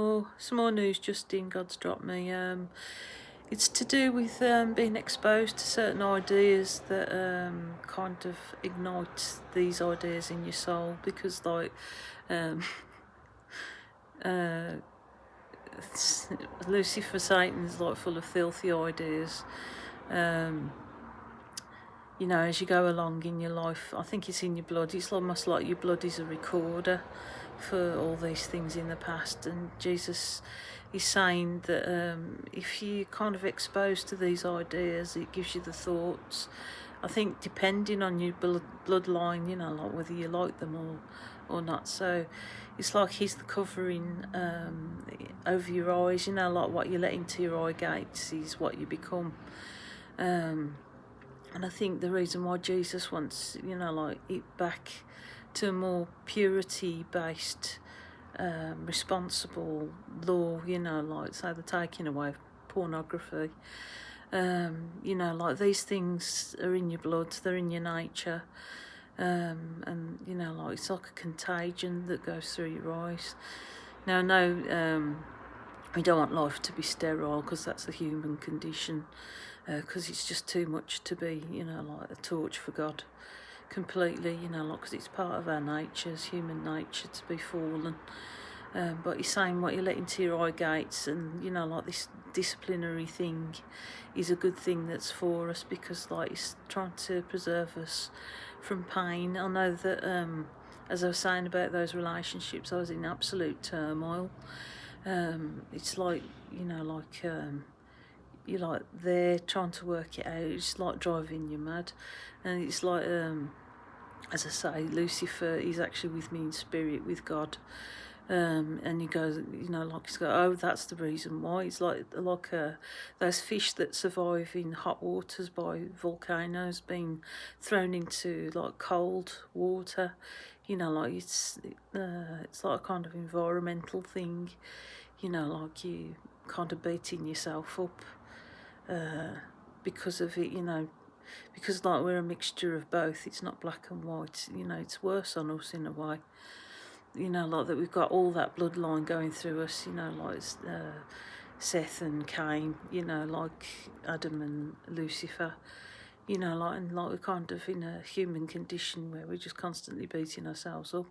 Oh, some more news just in, God's dropped me. It's to do with being exposed to certain ideas that kind of ignite these ideas in your soul, because um, uh, Lucifer, Satan's like full of filthy ideas. Um, as you go along in your life, I think it's in your blood. It's almost like your blood is a recorder for all these things in the past. And Jesus is saying that if you're kind of exposed to these ideas, it gives you the thoughts. I think depending on your bloodline, like whether you like them or not. So it's like he's the covering over your eyes, like what you let into your eye gates is what you become. And I think the reason why Jesus wants, it back to a more purity-based, responsible law, like say the taking away of pornography. Like these things are in your blood, they're in your nature. And like it's like a contagion that goes through your eyes. Now, no, we don't want life to be sterile, because that's the human condition, because it's just too much to be, like a torch for God completely, like, because it's part of our nature, as human nature, to be fallen. But he's saying what you let into your eye gates, and like this disciplinary thing is a good thing that's for us, because like it's trying to preserve us from pain. I know that as I was saying about those relationships, I was in absolute turmoil. It's like you're like there trying to work it out. It's like driving you mad. And it's like as I say, Lucifer is actually with me in spirit with God. And he goes, like he's go, oh, that's the reason why. It's like those fish that survive in hot waters by volcanoes being thrown into like cold water. Like it's like a kind of environmental thing. Like you kind of beating yourself up because of it. Because like we're a mixture of both. It's not black and white. It's worse on us in a way. Like that we've got all that bloodline going through us, like Seth and Cain, like Adam and Lucifer, and like we're kind of in a human condition where we're just constantly beating ourselves up.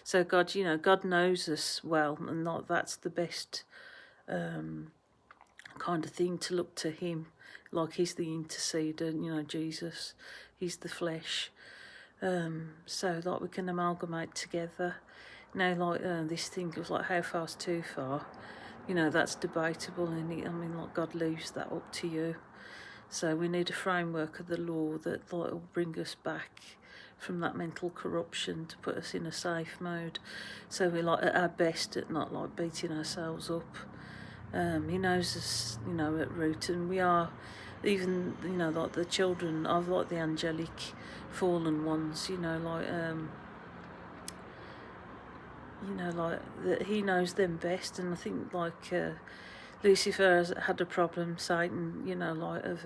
So God, God knows us well, and like that's the best kind of thing, to look to him, like he's the interceder, Jesus, he's the flesh. So like we can amalgamate together. Now, like this thing of like how far's too far, that's debatable, and like God leaves that up to you. So we need a framework of the law that like will bring us back from that mental corruption, to put us in a safe mode. So we're like at our best at not like beating ourselves up. He knows us, at root, and we are even, like the children of like the angelic fallen ones, like that he knows them best. And I think like Lucifer has had a problem, Satan, like of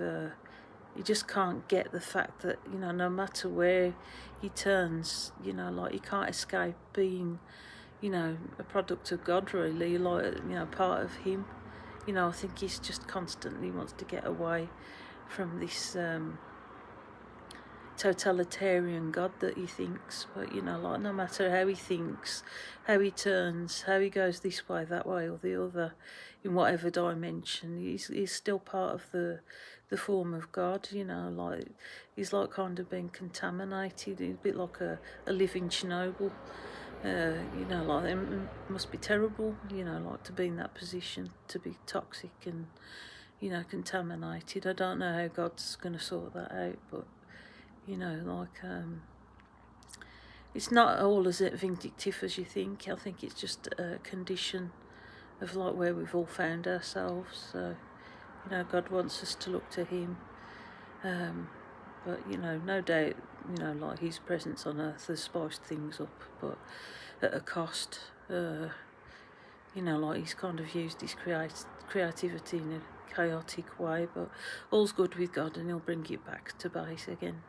he just can't get the fact that no matter where he turns, like he can't escape being, a product of God, really, like part of him. I think he's just constantly wants to get away from this totalitarian God that he thinks. But like no matter how he thinks, how he turns, how he goes this way, that way, or the other, in whatever dimension, he's still part of the form of God. Like he's like kind of being contaminated. He's a bit like a living Chernobyl. Like it must be terrible, like to be in that position, to be toxic and, contaminated. I don't know how God's going to sort that out, but, like, it's not all as vindictive as you think. I think it's just a condition of, like, where we've all found ourselves. So, God wants us to look to him. But, no doubt, like his presence on earth has spiced things up, but at a cost. Like he's kind of used his creativity in a chaotic way, but all's good with God, and he'll bring it back to base again.